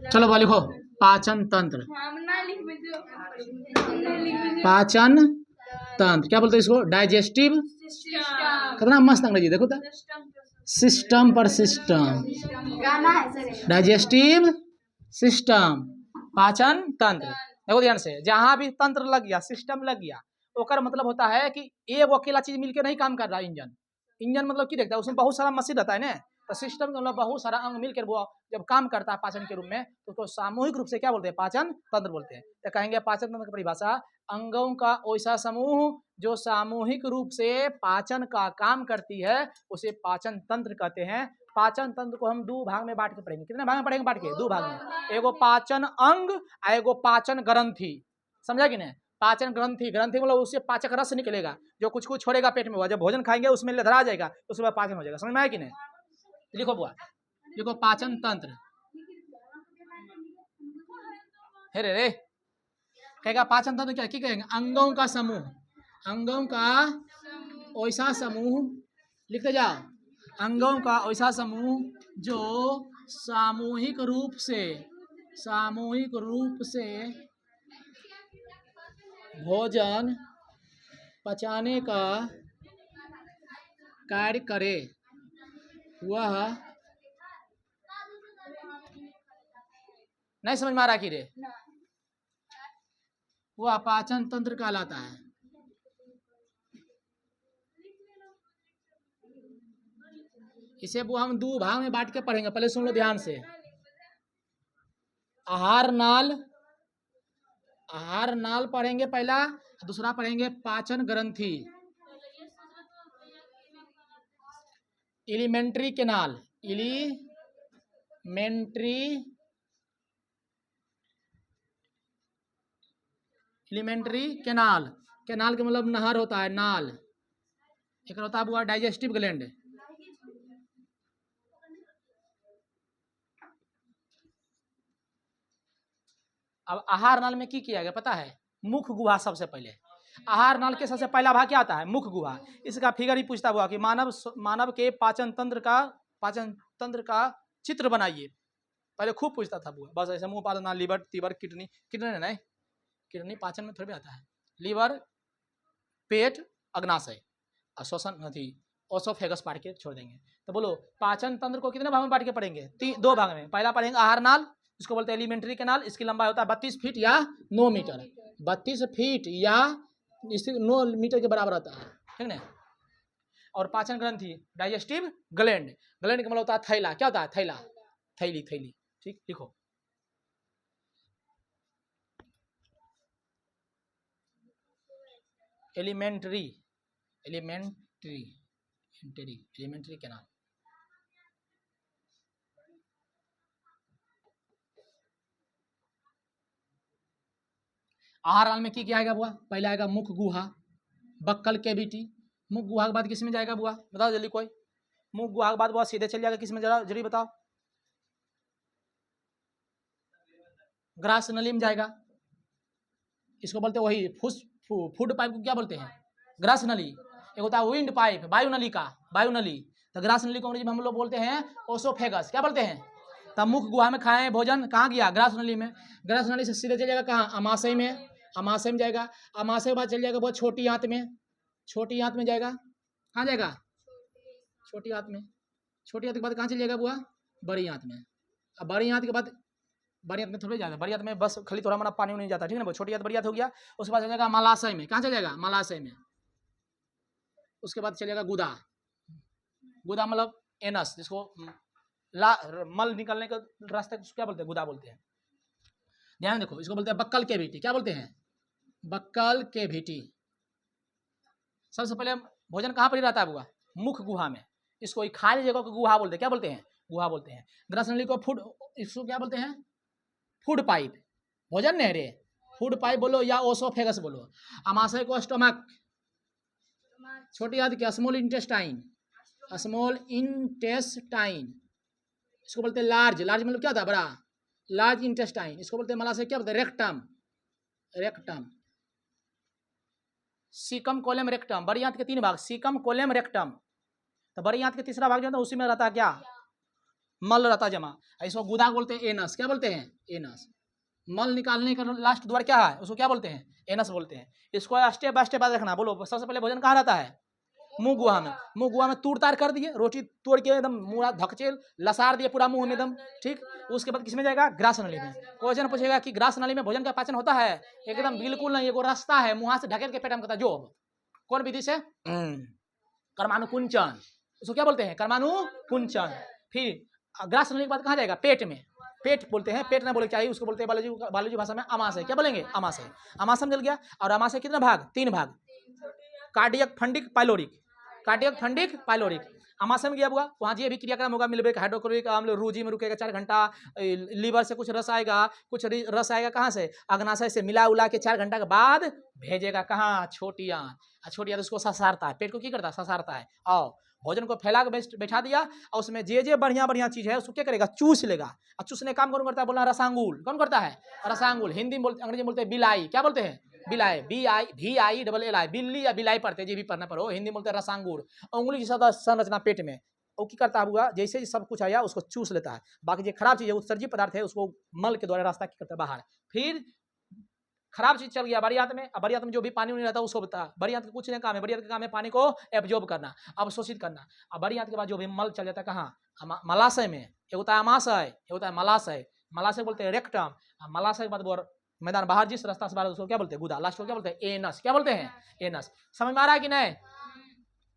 चलो बोलो लिखो, पाचन तंत्र। पाचन तंत्र क्या बोलते हैं इसको? डाइजेस्टिव। कितना मस्त अंग्रेजी देखो तो, सिस्टम पर सिस्टम, डाइजेस्टिव सिस्टम, पाचन तंत्र। देखो ध्यान से, जहां भी तंत्र लग गया, सिस्टम लग गया, ओकर मतलब होता है कि एक अकेला चीज मिलकर नहीं काम कर रहा। इंजन, इंजन मतलब की देखता है, उसमें बहुत सारा मशीन रहता है ना, तो सिस्टम का मतलब बहुत सारा अंग मिलकर वो जब काम करता है पाचन के रूप में, तो उसको सामूहिक रूप से क्या बोलते हैं? पाचन तंत्र बोलते हैं। तो कहेंगे पाचन तंत्र की परिभाषा, अंगों का ऐसा समूह जो सामूहिक रूप से पाचन का काम करती है, उसे पाचन तंत्र कहते हैं। पाचन तंत्र को हम दो भाग में बांट के पढ़ेंगे। कितने भाग में पढ़ेंगे? बांट के दो भाग में, एगो पाचन अंग, एगो पाचन ग्रंथि। समझा कि नहीं? पाचन ग्रंथि, ग्रंथि मतलब उससे पाचक रस निकलेगा, जो कुछ कुछ छोड़ेगा पेट में, जब भोजन खाएंगे उसमें लधरा जाएगा, उसके बाद पाचन हो जाएगा। समझ में आया कि नहीं? लिखो बुआ, लिखो पाचन तंत्र। हे रे कहेगा पाचन तंत्र क्या कहेंगे? अंगों का समूह, अंगों का ऐसा समूह, लिखते जाओ, अंगों का ऐसा समूह जो सामूहिक रूप से भोजन पचाने का कार्य करे, वह नहीं समझ में आ रहा कि रे? वह पाचन तंत्र कहलाता है। इसे वो हम दो भाग में बांट के पढ़ेंगे, पहले सुन लो ध्यान से। आहार नाल, आहार नाल पढ़ेंगे पहला, दूसरा पढ़ेंगे पाचन ग्रंथि, alimentary canal, alimentary canal, canal के मतलब नहर होता है, नाल। एक होता है वो डाइजेस्टिव ग्लैंड। अब आहार नाल में की किया गया पता है? मुख गुहा। सबसे पहले आहार नाल के सबसे पहला भाग क्या आता है? मुख गुहा। इसका फिगर ही पूछता हुआ कि मानव के पाचन तंत्र का चित्र बनाइए। पहले खूब पूछता था वो, बस ऐसे मुंह पाद नाल, लीवर, तीवर, किडनी, नहीं, किडनी पाचन में थोड़ी आता है। लीवर, पेट, अग्नाशय, श्वसन अथी ओसोफेगस पार्ट के छोड़ देंगे। तो बोलो पाचन तंत्र को कितने भाग में बांट के पढ़ेंगे? दो भाग में। पहला पढ़ेंगे आहार नाल, इसको बोलते हैं एलिमेंट्री कैनाल। इसकी लंबाई होता है 32 फीट या 9 मीटर। 32 फीट या 9 मीटर के बराबर होता है, ठीक ना? और पाचन ग्रंथि, डाइजेस्टिव ग्लैंड, ग्लैंड का मतलब होता है थैला। क्या होता है? थैला, थैली, ठीक। लिखो एलिमेंट्री कैनाल। आहार नाल में क्या आएगा बुआ? पहले आएगा मुख गुहा, बक्कल कैविटी। मुख गुहा के बाद किस में जाएगा बुआ? बताओ जल्दी कोई। मुख गुहा के बाद बुआ सीधे चल जाएगा किस में? जरा जल्दी बताओ। ग्रास नली में जाएगा। इसको बोलते हैं वही फूड पाइप को क्या बोलते हैं? ग्रास नली। एक होता है विंड पाइप, वायु नली का, वायु नली। तो ग्रास नली को अंग्रेजी में हम लोग बोलते हैं ओसोफेगस। क्या बोलते हैं? तब मुख गुहा में खाएं भोजन, कहाँ गया? ग्रास नली में। ग्रास नली से सीधे चल जाएगा कहाँ? अमाशय में। अमाशय में जाएगा। अमाशय के बाद चल जाएगा बहुत छोटी आंत में। छोटी आंत में जाएगा। कहाँ जाएगा? छोटी आंत में। छोटी आंत के बाद कहाँ चल जाएगा बुआ? बड़ी आंत में। अब बड़ी आंत के बाद, बड़ी आंत में थोड़ी जाता है, बड़ी आंत में बस खाली थोड़ा मोड़ा पानी नहीं जाता, ठीक है ना? छोटी आंत बड़ी आंत हो गया। उसके बाद चल जाएगा मलाशय में। कहाँ चल जाएगा? मलाशय में। उसके बाद चलेगा गुदा। गुदा मतलब एनस, जिसको मल निकलने का रास्ते क्या बोलते हैं? गुदा बोलते हैं। ध्यान देखो, इसको बोलते हैं बक्कल कैविटी। क्या बोलते हैं? Buccal cavity. सबसे पहले भोजन कहाँ पर रहता है बुआ? मुख गुहा में। इसको खाली जगह को गुहा बोलते हैं। क्या बोलते हैं? गुहा बोलते हैं। ग्रास नली को फूड, इसको क्या बोलते हैं? Food pipe. भोजन नहीं रे, फूड पाइप बोलो या ओसोफेगस बोलो। अमाशय को स्टोमक, छोटी आंत की स्मॉल इंटेस्टाइन, इसको बोलते हैं लार्ज। लार्ज मतलब क्या होता है? बड़ा, लार्ज इंटेस्टाइन। इसको बोलते हैं मलाशय। क्या बोलते हैं? रेक्टम। Caecum, colon, rectum. बड़ी आंत के 3 भाग, सीकम, कोलम, रेक्टम। तो बड़ी आंत के तीसरा भाग जो है उसी में रहता है क्या? मल रहता जमा, इसको गुदा बोलते हैं एनस। क्या बोलते हैं? एनस। मल निकालने का लास्ट द्वार क्या है, उसको क्या बोलते हैं? एनस बोलते हैं। इसको स्टेप बाय स्टेप रखना। बोलो सबसे पहले भोजन कहाँ रहता है? मुंह गुहा में। मुंह गुहा में तूड़ तार कर दिए, रोटी तोड़ के एकदम मुंह धकचेल लसार दिए पूरा मुंह में एकदम, ठीक। उसके बाद किसमें जाएगा? ग्रास नली में। क्वेश्चन पूछेगा कि ग्रास नली में भोजन का पाचन होता है? एकदम बिल्कुल नहीं, एगो रास्ता है मुंह से ढकेल के पेट में करता है। जो कौन विधि से? कर्मानुकुंचन। उसको क्या बोलते हैं? कर्मानुकुंचन। फिर ग्रास नली के बाद कहाँ जाएगा? पेट में। पेट बोलते हैं, पेट ना बोले चाहिए, उसको बोलते हैं बायोलॉजी भाषा में अमाशय। क्या बोलेंगे? अमाशय। अमाशय मिल गया। और अमाशय कितने भाग? 3 भाग, cardiac, fundic, pyloric. Cardiac, fundic, pyloric. अमाशय में गया हुआ, वहाँ जी भी क्रियाक्रम होगा, मिलबेक हाइड्रोक्लोरिक अम्ल रूजी में रुकेगा 4 घंटा, लीवर से कुछ रस आएगा, कुछ रस आएगा कहाँ से? अग्नाशय से मिला उला के 4 घंटा के बाद भेजेगा कहाँ? छोटी आंत। छोटी आंत उसको ससारता है, पेट को क्या करता है? ससारता है। और भोजन को फैला के बैठा दिया, और उसमें जे बढ़िया बढ़िया चीज है उसको क्या करेगा? चूस लेगा। और चूसने काम कौन करता है? बोलना रसांगुल। कौन करता है? रसांगुल। हिंदी में बोलते, अंग्रेजी में बोलते हैं बिलाई। क्या बोलते हैं? बिलाई। BIVI बिल्ली या बिलाई पढ़ते, जी भी पढ़ना पड़ो। हिंदी में बोलते हैं रसांगुल। उंगली जैसा संरचना पेट में, वो क्या करता हुआ? जैसे ही सब कुछ आया उसको चूस लेता है। बाकी जो खराब चीज है, उत्सर्जी पदार्थ है, उसको मल के द्वारा रास्ता क्या करता है? बाहर। फिर खराब चीज चल गया बड़ी आंत में। अब बड़ी आंत में जो भी पानी नहीं रहता उसको बता। बड़ी आंत का कुछ नहीं काम है, बड़ी आंत का काम है पानी को एब्जॉर्ब करना, अवशोषित करना। अब बड़ी आंत के बाद जो भी मल चल जाता है कहाँ? मलाशय में। एक होता है अमाशय, एक होता है मलाशय। मलाशय बोलते हैं रेक्टम। मलाशय के बाद वो मैदान बाहर जिस रास्ता से बाहर उसको क्या बोलते हैं? गुदा। लास्ट को क्या बोलते हैं? एनस। क्या बोलते हैं? एनस। समझ में आ रहा है कि नहीं?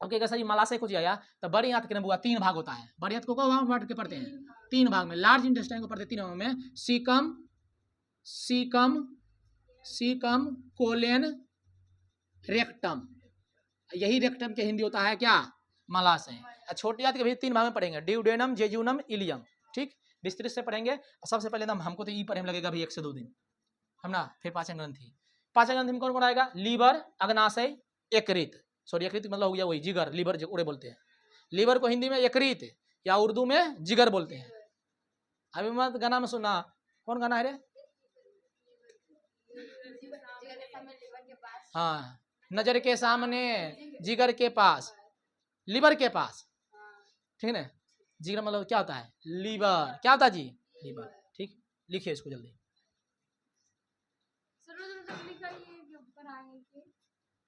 अब क्या सर मलाशय कुछ आया तो बड़ी आंत के बुआ 3 भाग होता है। बड़ी आंत को बांट के पढ़ते हैं 3 भाग में। लार्ज इंटेस्टाइन को पढ़ते 3 भागों में, सीकम, सीकम, सीकम, कोलेन, रेक्टम। यही रेक्टम के हिंदी होता है क्या? मलाशय। छोटी आंत के भी 3 भाग में पढ़ेंगे, ड्यूडेनम, जेजुनम, इलियम। ठीक, विस्तृत से पढ़ेंगे। सबसे पहले हमको तो ई पढ़ने में लगेगा भी 1 से 2 दिन, हम ना। फिर पाचन ग्रंथि। पाचन ग्रंथि में कौन कौन आएगा? लीवर, अग्नाशय, यकृत। सॉरी यकृत मतलब हो गया वही जिगर, लीवर उड़े बोलते हैं। लीवर को हिंदी में यकृत या उर्दू में जिगर बोलते हैं। अभी मत गाना में सुना, कौन गाना है रे? हाँ, नजर के सामने जिगर के पास, लीवर के पास, ठीक है। जिगर मतलब क्या होता है? लीवर। क्या होता है जी? लीवर। ठीक, लिखिए इसको जल्दी।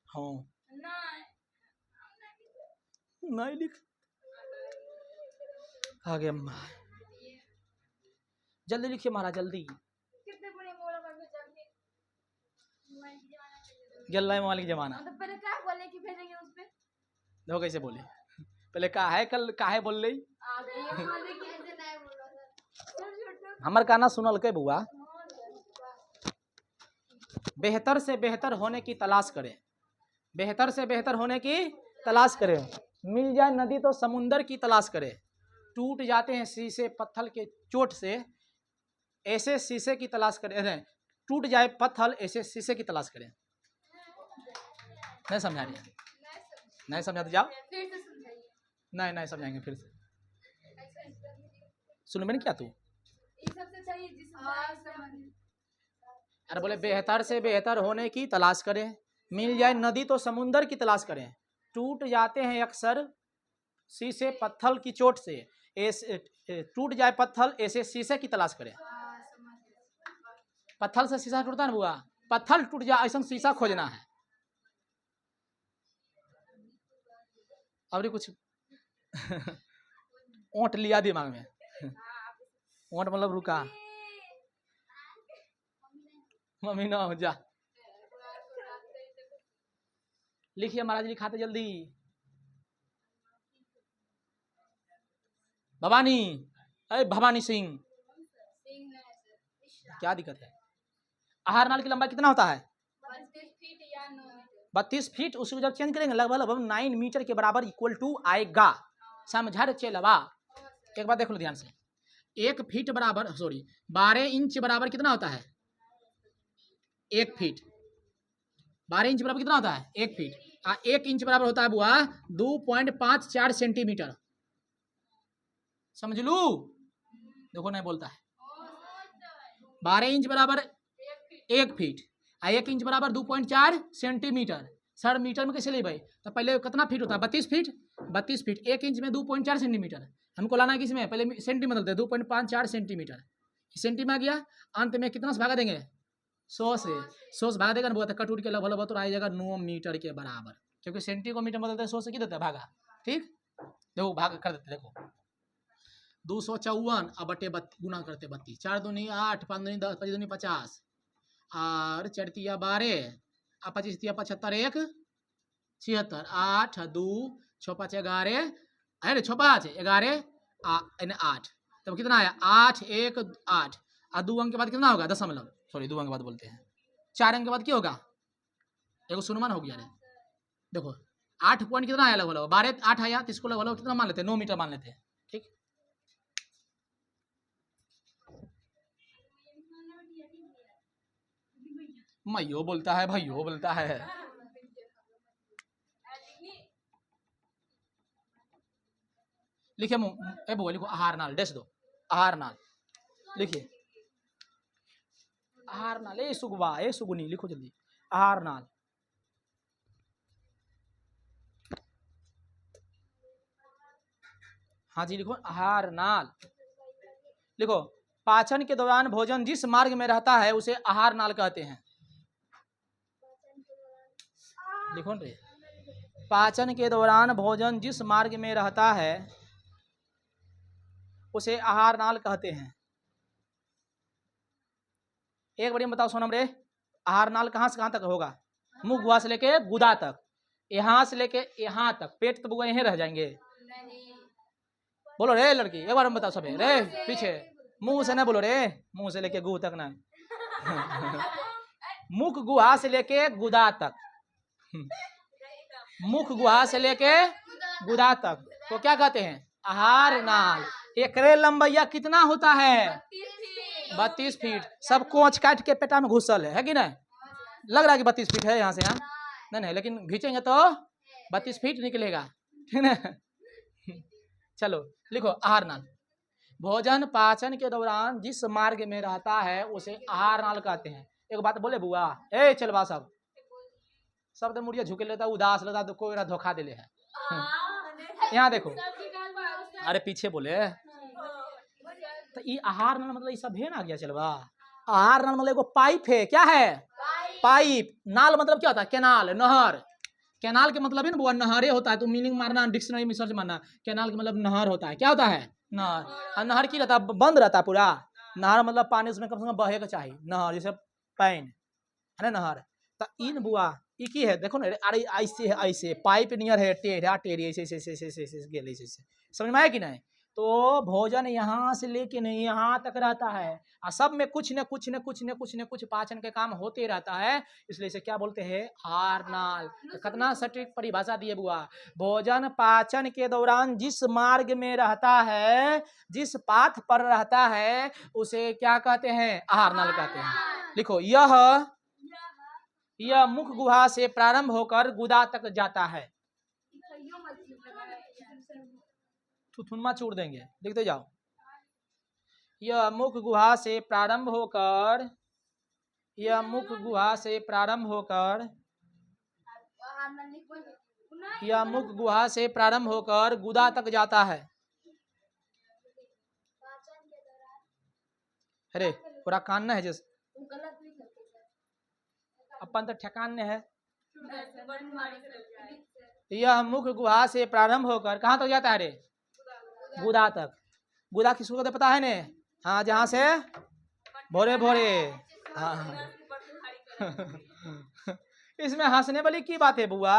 हाँ नहीं लिख, आगे जल्दी लिखिए महाराज जल्दी। गल्ला मोबाइल की जमाना। पहले क्या बोले कि भेजेंगे उस पे? देखो कैसे बोले, पहले का है कल काहे बोल रही? हमार गाना सुनल के बुआ। बेहतर से बेहतर होने की तलाश करें, बेहतर से बेहतर होने की तलाश करें। मिल जाए नदी तो समुंदर की तलाश करें। टूट जाते हैं शीशे पत्थर के चोट से, ऐसे शीशे की तलाश करें। टूट जाए पत्थर ऐसे शीशे की तलाश करें। नहीं समझा रही? नहीं समझा तो जाओ। नहीं नहीं समझाएंगे फिर से। सुन मैंने क्या तू? अरे बोले बेहतर से बेहतर होने की तलाश करें। मिल जाए नदी तो समुंदर की तलाश करें। टूट जाते हैं अक्सर शीशे पत्थर की चोट से, ऐसे टूट जाए पत्थर ऐसे शीशे की तलाश करें। पत्थर से शीशा टूटता है ना बुआ, पत्थर टूट जाए ऐसा शीशा खोजना है। और कुछ ओंट लिया दिमाग में। ओंट मतलब रुका, मम्मी ना हो जा। लिखिए महाराज, लिखाते जल्दी। भवानी, अरे भवानी सिंह, क्या दिक्कत है? आहार नाल की लंबाई कितना होता है? 32 फीट। उसको जब चेंज करेंगे लगभग 9 मीटर के बराबर इक्वल टू आएगा। समझा रे चेलवा? एक बात देख लो ध्यान से, 1 फीट बराबर, सॉरी 12 इंच बराबर कितना होता है? 1 फीट। 12 इंच बराबर कितना होता है? 1 फीट। 1 इंच बराबर होता है बुआ 2.54 सेंटीमीटर। समझ लू? देखो नहीं बोलता है। 12 इंच बराबर 1 फीट, 1 इंच बराबर 2.4 सेंटीमीटर। सर मीटर में कैसे ले भाई? तो पहले कितना फीट होता है? 32 फीट। 32 फीट 1 इंच में 2.4 सेंटीमीटर। हमको लाना है किसमें, पहले सेंटीमीटर दे, 2.54 सेंटीमीटर, सेंटी में आ गया, अंत में कितना से भागा देंगे, 100 से, 100 से भागा देगा ना, कट उठ के लगभग तो आ जाएगा 9 मीटर के बराबर, क्योंकि सेंटी को मीटर बदलते हैं, 100 से क्या देता है भागा, ठीक, देखो भाग कर देते, देखो 254 अब बटे गुना करते 32, 4 दूनी 8, 5 दूनी 10, 5 दूनी 50, और 4 तिया 12, 25 तिया 75, 1 76, 8 2 6 5 11 है ना, 6 5 11 8, तब कितना आया 8 1 8, और 2 अंक के बाद कितना होगा, दशमलव, सॉरी 2 अंक के बाद बोलते हैं, 4 अंक के बाद क्या होगा, देखो सुनमान हो गया रे, देखो 8 पॉइंट कितना आया लगभग 12 8 आया, तो इसको लगभग कितना मान लेते हैं, 9 मीटर मान लेते हैं, ठीक। मैयो बोलता है, भाइयों बोलता है, लिखिए ए वो लिखो आहार नाल, डैश दो, आहार नाल लिखिए, आहार नाल, ए सुगवा ए सुगुनी लिखो जल्दी, आहार नाल, हाँ जी लिखो आहार नाल, लिखो पाचन के दौरान भोजन जिस मार्ग में रहता है उसे आहार नाल कहते हैं, लिखो रे, पाचन के दौरान भोजन जिस मार्ग में रहता है उसे आहार नाल कहते हैं। एक बार बताओ सोनम रे, आहार नाल कहाँ से कहाँ तक होगा, मुंह गुहा से लेके गुदा तक, यहाँ से लेके यहाँ तक, पेट तो बुआ यहीं रह जाएंगे, बोलो रे लड़की, एक बार बताओ सब रे, पीछे मुंह से ना बोलो रे, मुंह से लेके गुह तक ना मुख गुहा से लेके गुदा तक, मुख गुहा से लेके गुदा तक तो क्या कहते हैं, आहार नाल। एकरे लंबैया कितना होता है, 32 फीट, सब कोच काट के पेटा में घुसल है कि नहीं, लग रहा है कि 32 फीट है यहाँ से, यहाँ नहीं नहीं, लेकिन घींचेंगे तो 32 फीट निकलेगा, ठीक है। चलो लिखो आहार नाल, भोजन पाचन के दौरान जिस मार्ग में रहता है उसे आहार नाल कहते हैं। एक बात बोले बुआ, ए चलवा सब तो मुड़िया झुके लेता, उदास लेता, तो कोई धोखा दे ले है, यहाँ देखो, अरे पीछे बोले, तो ये आहार नाल मतलब ये सब है ना, गया चलवा, आहार नाल मतलब एगो पाइप है, क्या है पाइप, नाल मतलब क्या होता है, कैनाल, नहर, कैनाल के मतलब है ना बुआ नहरे होता है, तो मीनिंग मारना डिक्शनरी में सर्च मारना, कैनाल के मतलब नहर होता है, क्या होता है नहर, और नहर की रहता है, बंद रहता है पूरा, नहर मतलब पानी उसमें कम से कम बहे का चाहिए, नहर जैसे पैन है ना नहर, तो इन बुआ ये की है, देखो ना, अरे ऐसे है, ऐसे पाइप नियर है, टेढ़ा टेढ़ी ऐसे ऐसे ऐसे ऐसे ऐसे, समझ में आया कि नहीं, तो भोजन यहाँ से लेके नहीं यहाँ तक रहता है, और सब में कुछ न कुछ न कुछ न कुछ न कुछ पाचन के काम होते रहता है, इसलिए इसे क्या बोलते हैं, आहार नाल। तो कितना सटीक परिभाषा दिए बुआ, भोजन पाचन के दौरान जिस मार्ग में रहता है, जिस पाथ पर रहता है उसे क्या कहते हैं, आहार नाल कहते हैं। लिखो यह मुख गुहा से प्रारंभ होकर गुदा तक जाता है, थुथुनमा छोड़ देंगे, लिखते जाओ, यह मुख गुहा से प्रारंभ होकर, यह मुख गुहा से प्रारंभ होकर, यह मुख गुहा से प्रारंभ होकर गुदा तक जाता है। अरे पूरा कान है जैसे अपन तो ठेकान है, यह मुख गुहा से प्रारंभ होकर कहाँ तक जाता है रे, गुदा तक। गुदा किसको कहते पता है ने, हाँ जहाँ से भोरे भोरे, हाँ इसमें हंसने वाली की बात है बुआ,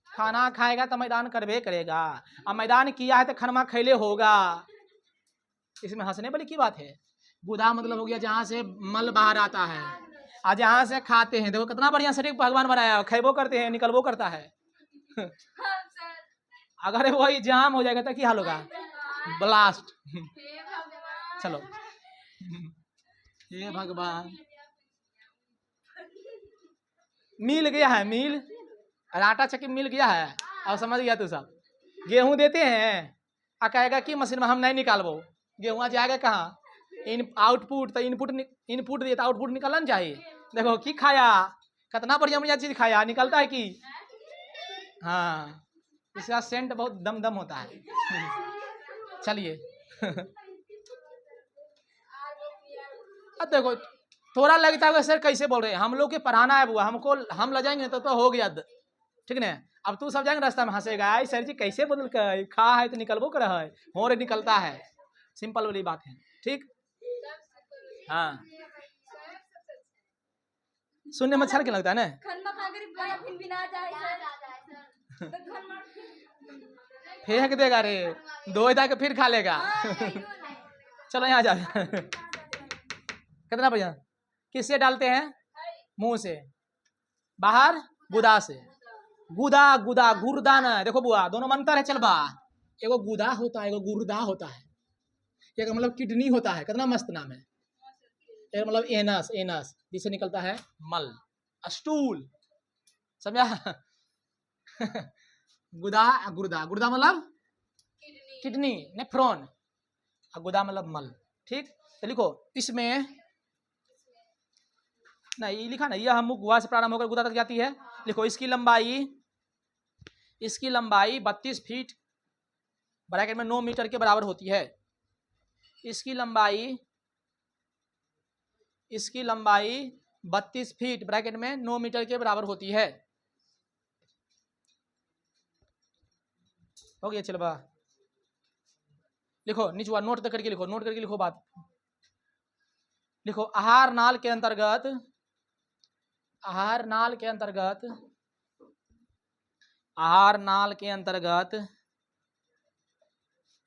खाना खाएगा तो मैदान करबे करेगा, और मैदान किया है तो खनमा खैले होगा, इसमें हंसने वाली की बात है। गुदा मतलब हो गया जहाँ से मल बाहर आता है, और जहाँ से खाते हैं, देखो कितना बढ़िया सटीक भगवान बनाया, खैबो करते हैं निकलबो करता है अगर वही जाम हो जाएगा तो क्या हाल होगा, ब्लास्ट चलो हे भगवान, मिल गया है, मिल आटा चक्की मिल गया है, और समझ गया तू सब, गेहूं देते हैं आ कहेगा कि मशीन में हम नहीं निकालबो, गेहूं जाएगा कहाँ, आउटपुट तो इनपुट दिए तो आउटपुट निकालना चाहिए। देखो की खाया, कितना बढ़िया बढ़िया चीज खाया, निकलता है कि, हाँ इसका सेंट बहुत दम दम होता है चलिए अब देखो थोड़ा लगता है सर कैसे बोल रहे हैं, हम लोग के पढ़ाना है बुआ, हमको हम ले जाएंगे तो हो गया ठीक ना। अब तू सब जाएंगे रास्ता में हंसेगा, आई सर जी कैसे बदल कर खा है तो निकलबो कर है, हो रे निकलता है, सिंपल वाली बात है। ठीक हाँ सुनने में अच्छा क्यों लगता है ना। फेंक देगा रे, धो के फिर खा लेगा। चलो यहाँ जा कितना भैया किससे डालते हैं, मुंह से, बाहर गुदा से, गुदा गुदा गुर्दा ना, देखो बुआ दोनों में अंतर है। चल बा एगो गुदा होता है एगो गुर्दा होता है, एक मतलब किडनी होता है, कितना मस्त नाम है। एक मतलब एनस, एनस जिससे निकलता है मल, स्टूल, समझा। गुदा गुर्दा, गुर्दा मतलब किडनी, नेफ्रॉन, गुदा मतलब मल। ठीक तो लिखो इसमें नहीं लिखा ना, यह मुख गुहा से प्रारंभ होकर गुदा तक जाती है। लिखो इसकी लंबाई 32 फीट ब्रैकेट में 9 मीटर के बराबर होती है। इसकी लंबाई 32 फीट ब्रैकेट में 9 मीटर के बराबर होती है। हो गया चलो बा लिखो नीचे नोट करके लिखो, नोट करके लिखो बात। लिखो आहार नाल के अंतर्गत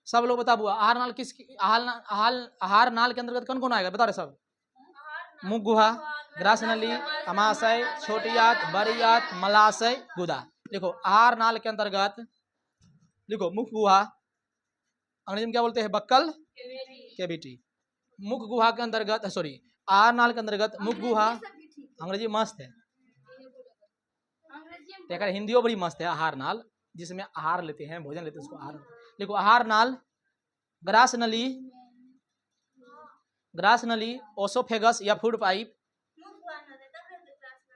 सब लोग बता बुआ आहार नाल किस आहार नाल के अंतर्गत कौन कौन आएगा बता रहे सब। मुख गुहा, ग्रास नली, अमाशय, छोटी आंत, बड़ी आंत, मलाशय, गुदा। देखो आहार नाल के अंतर्गत लिखो मुख गुहा, अंग्रेजी में क्या बोलते हैं बक्कल कैविटी। मुख गुहा के अंतर्गत सॉरी आहार नाल के अंतर्गत मुख गुहा, अंग्रेजी मस्त है देखा, हिंदी बड़ी मस्त है आहार नाल, जिसमें आहार लेते हैं भोजन लेते हैं उसको आहार। देखो आहार नाल, ग्रास नली, ओसोफेगस या फूड पाइप,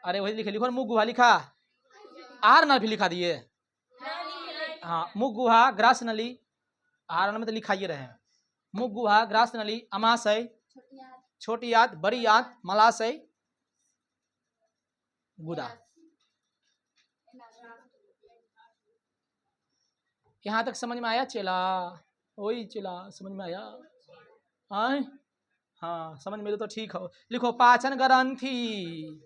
अरे वही लिखे, लिखो मुख गुहा लिखा, आहार नाल भी लिखा दिए। हाँ मुख गुहा, ग्रास नली, आहार नाल में तो लिखा ही रहे। मुख गुहा, ग्रास नली, अमाशय, छोटी आंत, बड़ी आंत, मलाशय, गुदा। यहाँ तक समझ में आया चेला? वही चेला समझ में आया? हाँ समझ में तो ठीक हो। लिखो पाचन ग्रंथि,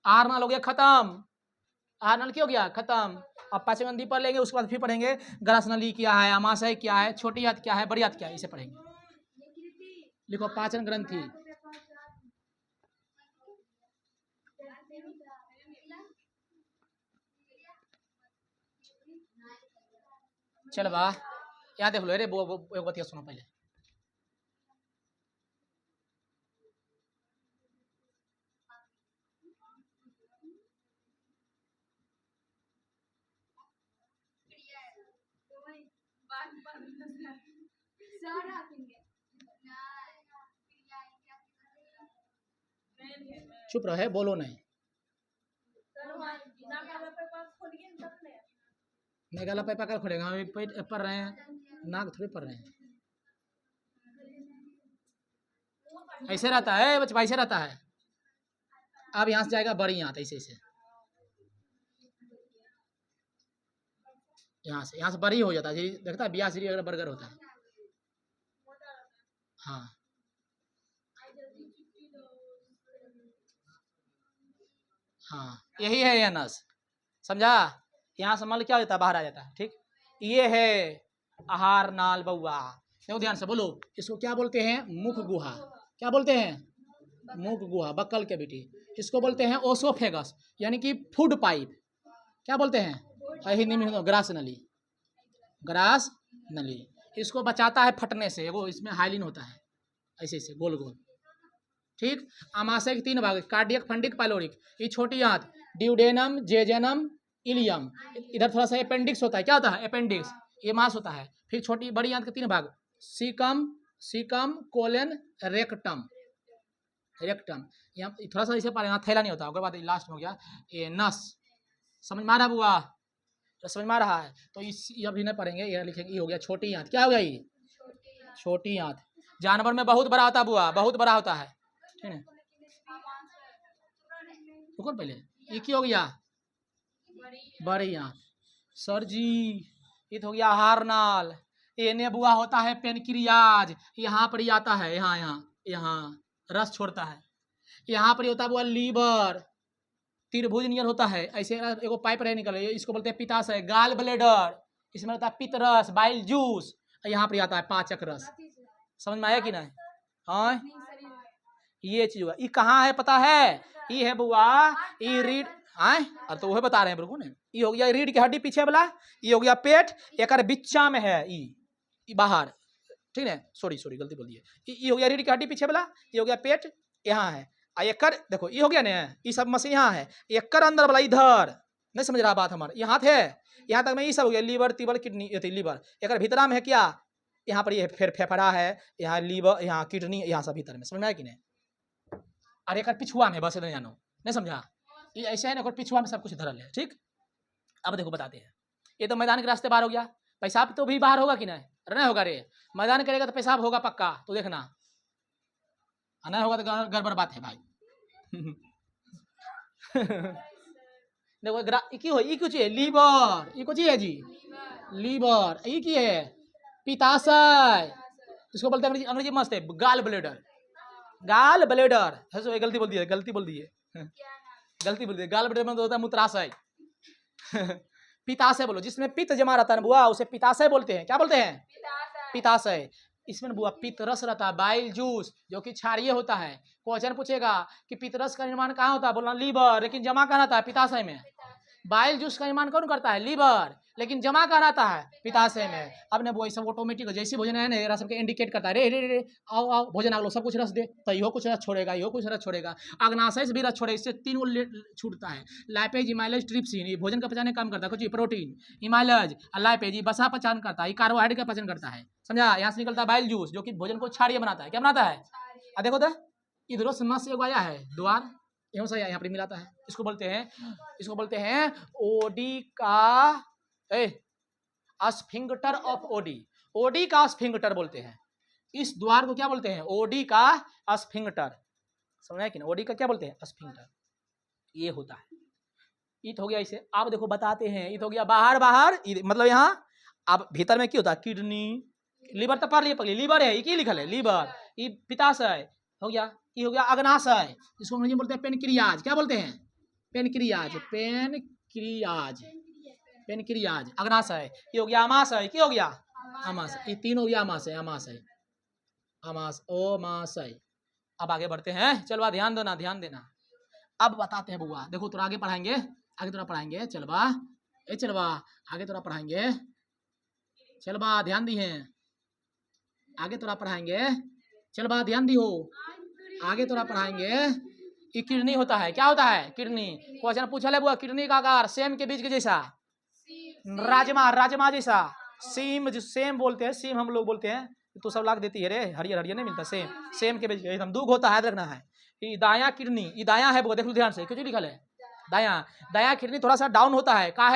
आहार नाल हो गया खत्म, आहार नाल क्या हो गया खत्म। अब पाचन ग्रंथि पढ़ लेंगे, उसके बाद फिर पढ़ेंगे ग्रास नली क्या है, अमाशय क्या है, छोटी आंत क्या है, बड़ी आंत क्या है, इसे पढ़ेंगे। लिखो पाचन ग्रंथि, चल बा यहाँ देख लो, अरे एक बतिया सुनो पहले। चुप रहे, बोलो नहीं। मैं गला पैपा कर खोलेगा, हम पेट पढ़ रहे हैं, नाक थोड़ी पढ़ रहे हैं। ऐसे रहता है बच्चा, ऐसे रहता है। अब यहाँ से जाएगा बड़ी आंत, ऐसे ऐसे यहाँ से बड़ी हो जाता है, देखता है 82 अगर बर्गर होता है। हाँ हाँ यही है यह नस, समझा। यहाँ से मल क्या हो जाता है, बाहर आ जाता है। ठीक ये है आहार नाल बउआ, देखो ध्यान से बोलो, इसको क्या बोलते हैं, मुख गुहा। क्या बोलते हैं, मुख गुहा, बक्कल कैविटी। इसको बोलते हैं ओसोफेगस यानी कि फूड पाइप। क्या बोलते हैं, हिंदी में ग्रास नली। इसको बचाता है फटने से, वो इसमें हाइलिन होता है ऐसे ऐसे गोल गोल। ठीक आमाशय के 3 भाग, कार्डियक, फंडिक, पाइलोरिक। ये छोटी आंत ड्यूडेनम, जेजेनम, इलियम। इधर थोड़ा सा अपेंडिक्स होता है, क्या होता है अपेंडिक्स, ये मांस होता है। फिर छोटी बड़ी आंत के 3 भाग, सीकम, कोलन, रेक्टम। यहाँ थोड़ा सा इसे पाले, थैला नहीं होता, उसके बाद लास्ट में हो गया ये नस। समझ में आ रहा बुआ, तो समझ में आ रहा है। तो इस ये अभी नहीं पढ़ेंगे, ये लिखेंगे, ये हो गया छोटी आंत। क्या हो गया ये? छोटी आंत। जानवर में बहुत बड़ा होता है बुआ, बहुत बड़ा होता है, ठीक है। रुको पहले, ये क्या हो गया? बड़ी आंत। सर जी ये तो हो गया आहार नाल। ये ने बुआ होता है पेनक्रियाज, यहाँ पर ही आता है, यहाँ यहाँ यहाँ रस छोड़ता है। यहाँ पर होता है बुआ लीवर, त्रिभुज नियर होता है ऐसे, एगो पाइप रहे निकल, इसको बोलते हैं पित्ताशय। गाल ब्लेडर, इसमें होता है पित्त रस, बाइल जूस। यहाँ पर आता है पाचक रस। समझ में आया कि नहीं? हाँ ये चीज हुआ। ये कहाँ है पता है? ये है बुआ, ये रीढ़। आए अब तो वही बता रहे हैं बिल्कुल ने। ये हो गया रीढ़ की हड्डी पीछे वाला, ये हो गया पेट, एक बिच्चा में है ये बाहर, ठीक है। सॉरी गलती बोल दिए। ये हो गया रीढ़ की हड्डी पीछे वाला, ये हो गया पेट, यहाँ है। एकर देखो ये हो गया ना, ये सब मशीन यहाँ है। एकर अंदर वाला इधर नहीं समझ रहा बात हमारा, यहाँ थे यहाँ तक में ये सब हो गया लीवर तिबर किडनी, लीवर एक भीतरा में है क्या? यहाँ पर ये फिर फेफड़ा है, यहाँ लीवर, यहाँ किडनी, यहाँ सब भीतर में। समझ में आया कि नहीं? और एक पिछुआ में बस नहीं जानो, नहीं समझा? ये ऐसे है ना, पिछुआ में सब कुछ धरल है, ठीक। अब देखो बताते हैं। ये तो मैदान के रास्ते बाहर हो गया, पेशाब तो भी बाहर होगा कि नहीं? अरे नहीं होगा रे, मैदान करेगा तो पेशाब होगा पक्का, तो देखना। नहीं होगा तो गड़बड़ बात है भाई। देखो क्यों चाहिए लीवर, ये कुछ है जी लीवर। ये की है? पित्ताशय, इसको बोलते हैं अंग्रेजी मस्त है गाल ब्लेडर। गाल ब्लेडर, गलती बोल दिए गलती बोल दिए गाल ब्लेडर में तो होता है मूत्राशय। पित्ताशय बोलो, जिसमें पित्त जमा रहता है ना बुआ, उसे पित्ताशय बोलते हैं। क्या बोलते हैं? पित्ताशय। इसमें बुआ पित्त रस रहता है, बाइल जूस, जो कि क्षारीय होता है। क्वेश्चन पूछेगा कि पित्त रस का निर्माण कहाँ होता है, बोलना लीवर, लेकिन जमा कहाँ रहता है? पित्ताशय में। बाइल जूस का निर्माण कौन करता है? लीवर, लेकिन जमा कहाँ रहता है? पित्ताशय में। अब ने वो सब ऑटोमेटिक जैसे भोजन है ना सबके इंडिकेट करता है, रे रे रे आओ आओ भोजन आ लो, सब कुछ रस दे, तो यो कुछ रस छोड़ेगा, यो कुछ रस छोड़ेगा। अग्नाशय से भी रस छोड़ेगा, इससे 3 छूटता है, लाइपेज, इमाइलेज, ट्रिप्सिन। ये भोजन का पचाने काम करता है, कुछ प्रोटीन, इमाइलेज, लाइपेज बसा पचान करता है, ये कार्बोहाइड्रेट का पचन करता है। समझा? यहाँ से निकलता है बाइल जूस, जो कि भोजन को क्षारीय बनाता है। क्या बनाता है? देखो तो इधरों से नस एगो आया है द्वार, यहाँ से यहाँ पर मिलाता है। इसको बोलते हैं ओडी का स्फिंक्टर ऑफ ओडी। ओडी का स्फिंक्टर बोलते हैं इस द्वार को। क्या बोलते हैं? ओडी का स्फिंक्टर। समझा कि ना? ओडी का क्या बोलते हैं? स्फिंक्टर। ये होता है। ईट हो गया इसे। आप देखो बताते हैं, ईट हो गया बाहर बाहर, मतलब यहाँ। अब भीतर में क्या होता है? किडनी, लीवर तो पढ़ लिए पगली, लीवर है, ये क्या लिखल है? लीवर। ये पित्ताशय हो गया, ये हो गया अग्नाशय, इसको अंग्रेजी में बोलते हैं पेनक्रियाज। क्या बोलते हैं? पेनक्रियाज, पेनक्रियाज, अग्नाशय। ये हो गया अमाशय। क्या हो गया? अमाशय। ये 3 हो गया अमाशय, ओमाशय। अब आगे बढ़ते हैं, चलवा ध्यान देना। अब बताते हैं बुआ, देखो थोड़ा आगे पढ़ाएंगे, चलवा आगे थोड़ा पढ़ाएंगे, चलवा ध्यान दी है, आगे थोड़ा पढ़ाएंगे, चलवा ध्यान दी हो, आगे थोड़ा पढ़ाएंगे। ये किडनी होता है। क्या होता है? किडनी। क्वेश्चन पूछा है बुआ, किडनी का आकार सेम के बीज के जैसा, राजमा जैसा। सेम बोलते हैं, सेम हम लोग बोलते हैं, तो सब लाग देती है रे, हरियर नहीं मिलता। सेम के बीज एकदम दुख होता है, रखना है। ये दाया किडनी, ये दाया है बुआ, देख लो ध्यान से, क्यों लिखल है दाया किडनी थोड़ा सा डाउन होता है। का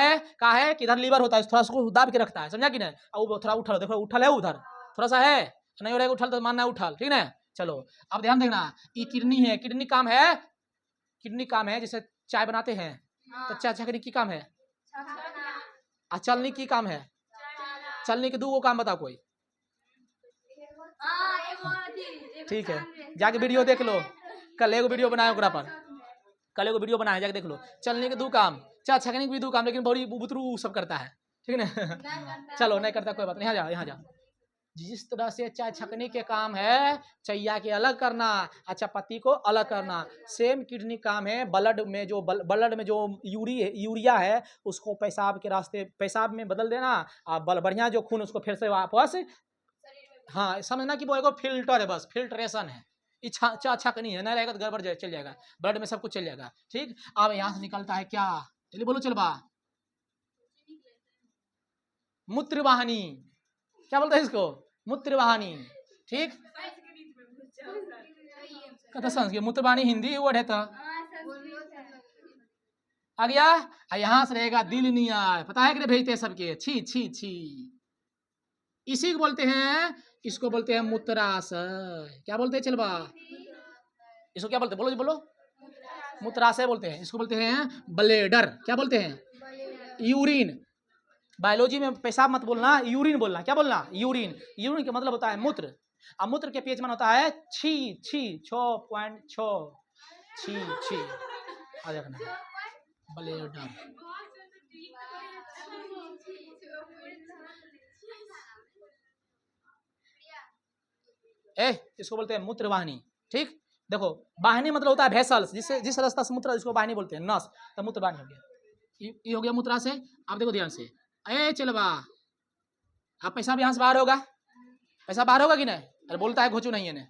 है कि इधर लीवर होता है, थोड़ा सा दाब के रखता है। समझा कि नहीं? अब थोड़ा उठल, देखो उठल है, उधर थोड़ा सा है, नहीं हो रहा है उठल तो मानना है उठल, ठीक है। चलो अब ध्यान देना, ये किडनी है। किडनी काम है जैसे चाय बनाते हैं, तो चाय छकनी की काम है, चलनी की काम है। चलनी के 2 काम बताओ कोई। ठीक है, जाके वीडियो देख लो, कल एगो वीडियो बनाए ओकरा पर, जाके देख लो। चलने के 2 काम, चाय छकनी के भी 2 काम, लेकिन बड़ी बुतरू सब करता है, ठीक है ना। चलो नहीं करता कोई बात नहीं, यहाँ जा। जिस तरह से चाय छकने के काम है, चैया के अलग करना, अच्छा पत्ती को अलग करना, सेम किडनी काम है। ब्लड में जो यूरिया है, उसको पेशाब के रास्ते, पेशाब में बदल देना, और बढ़िया जो खून उसको फिर से वापस, हाँ समझना कि वो एगो फिल्टर है, बस फिल्ट्रेशन है। चाय छकनी है, नहीं रहेगा तो गड़बड़ चल जाएगा, ब्लड में सब कुछ चल जाएगा, ठीक। अब यहाँ से निकलता है क्या? चलिए बोलो चलवा, मूत्रवाहिनी। क्या बोलते हैं इसको? मूत्रवाहिनी, ठीक। कथा संस्कृत, मूत्रवाहिनी हिंदी वर्ड है। तो आ गया। यहाँ से रहेगा दिल नहीं आए, पता है कि नहीं भेजते हैं सबके, छी छी छी। इसी को बोलते हैं, इसको बोलते हैं मूत्राशय। क्या बोलते हैं चलबा, इसको क्या बोलते हैं, बोलो जी बोलो। मूत्राशय बोलते हैं। इसको बोलते हैं ब्लेडर। क्या बोलते हैं, यूरिन। बायोलॉजी में पेशाब मत बोलना, यूरिन बोलना। क्या बोलना, यूरिन। यूरिन का मतलब होता है मूत्र। अब मूत्र के पीएच मान होता है छी छी 6.6 छी छी। आ देखना ब्लेडर। इसको बोलते हैं मूत्रवाहिनी। ठीक, देखो वाहिनी मतलब होता है भेसल्स, जिस रास्ता से मूत्र, इसको वाहिनी बोलते हैं, नस। तो मूत्रवाहिनी हो गया, ये हो गया मूत्राशय। अब देखो ध्यान से, चलबा अब पेशाब यहाँ से बाहर होगा, पेशाब बाहर होगा कि नहीं, अरे बोलता है घोचू नहीं है ने।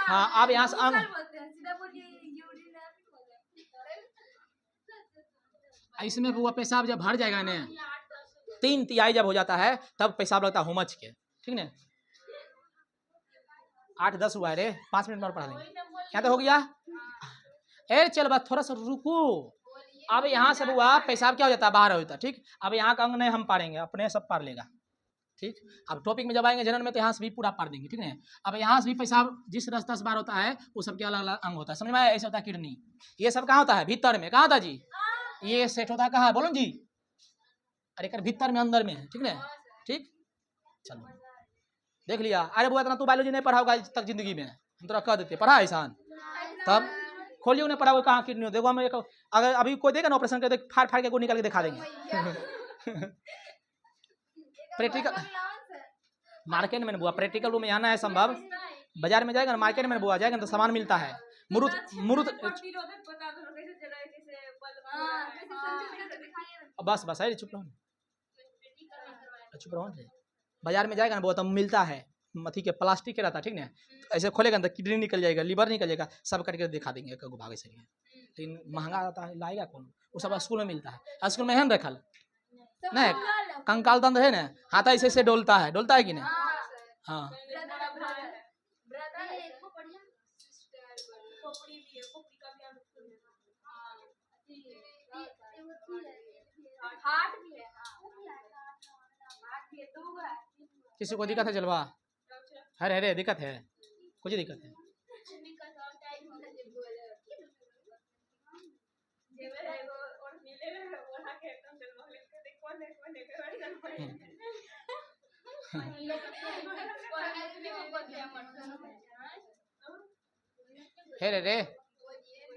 हाँ, अब यहाँ से अंग, इसमें वो पेशाब जब भर जाएगा ने, 3 तिहाई जब हो जाता है तब पेशाब लगता है हुमच के। ठीक ना, 8-10 हुआ है रे, 5 मिनट में और पढ़ा लेंगे। क्या तो हो गया, चल बस थोड़ा सा रुको। अब यहाँ से हुआ पेशाब क्या हो जाता है, बाहर हो जाता है। ठीक, अब यहाँ का अंग नहीं हम पारेंगे, अपने सब पार लेगा। ठीक, अब टॉपिक में जब आएंगे जनरल में तो यहाँ से भी पूरा पार देंगे। ठीक है, अब यहाँ से भी पेशाब जिस रास्ता से बाहर होता है वो सबके अलग अलग अंग होता है, समझ में आया। ऐसे होता है किडनी, ये सब कहाँ होता है, भीतर में। कहाँ होता है जी, ये सेट होता है कहाँ, बोलो जी, अरे कर भीतर में, अंदर में है। ठीक है, ठीक, चलो देख लिया। अरे बुआ इतना तू बायोलॉजी नहीं पढ़ा होगा आज तक जिंदगी में, हम तो कह देते पढ़ा ऐसा। तब खोलिए उन्हें पढ़ा हुआ कहाँ किडनी हो, देखो हम एक, अगर अभी कोई देगा ना ऑपरेशन कर, फाड़ फाड़ के को निकाल के दिखा देंगे। प्रैक्टिकल मार्केट में बुआ, प्रैक्टिकल रूम में आना है संभव, बाजार में जाएगा ना, मार्केट में बुआ जाएगा ना तो सामान मिलता है। मुरुत बस बस है, चुप रहो चुप रहो। बाजार में जाएगा ना बुआ तो मिलता है, मथी के प्लास्टिक के रहता है। ठीक ना, ऐसे खोलेगा ना तो किडनी निकल जाएगा, लीवर निकल जाएगा, सब करके दिखा देंगे कगो भागे से। लेकिन महंगा आता है, लाएगा कौन, वो सब स्कूल में मिलता है। स्कूल में है ना रखल नहीं, कंकाल दंड है ना, हाथ ऐसे ऐसे डोलता है, डोलता है कि नहीं। हाँ, किसी को दिक्कत है जलवा, अरे दिक्कत है, कुछ दिक्कत है। रे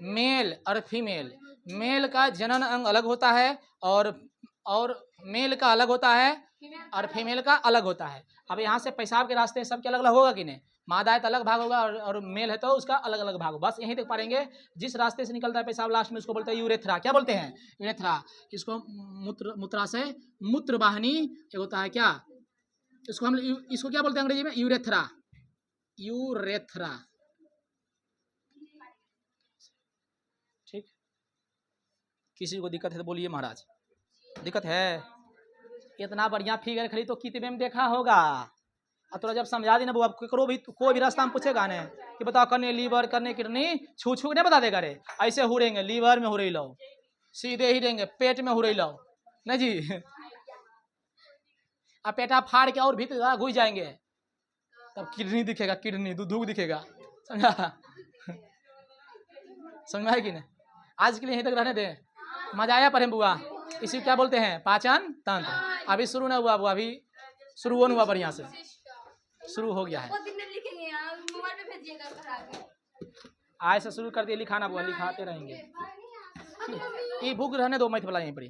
मेल और फीमेल, मेल का जनन अंग अलग होता है और मेल का अलग होता है और फीमेल का अलग होता है। अब यहाँ से पेशाब के रास्ते सबके अलग अलग होगा कि नहीं, मादा है तो अलग भाग होगा और मेल है तो उसका अलग अलग भाग होगा। बस यही देख पाएंगे, जिस रास्ते से निकलता है पेशाब लास्ट में उसको बोलते हैं यूरेथ्रा। क्या बोलते हैं, यूरेथ्रा। इसको मूत्राशय, मूत्रवाहिनी एक होता है क्या, इसको हम इसको क्या बोलते हैं अंग्रेजी में, यूरेथ्रा। यूरेथ्रा, ठीक। किसी को दिक्कत है तो बोलिए महाराज, दिक्कत है। इतना बढ़िया फिगर खड़ी तो कितने में देखा होगा। अब थोड़ा जब समझा दी ना वो, करो भी कोई भी रास्ता में पूछेगा ना कि बताओ करने लीवर करने किडनी, छू छू नहीं बता देगा रे, ऐसे हो रहेंगे, लीवर में हो रही लो, सीधे ही रहेंगे, पेट में हो रही लो नहीं जी। अब पेटा फाड़ के और भीतर घुस जाएंगे तब किडनी दिखेगा, किडनी दूध दिखेगा, समझा, समझा है कि नहीं। आज के लिए यहीं तक रहने दें, मजा आया पढ़े बुआ। इसी क्या बोलते हैं, पाचन तंत्र। अभी शुरू ना हुआ बुआ, अभी शुरू हुआ बढ़िया से, शुरू हो गया है। आज से शुरू कर दिए लिखाना बुआ, लिखाते रहेंगे। ये बुक रहने दो, मैथ वाला यहीं पर।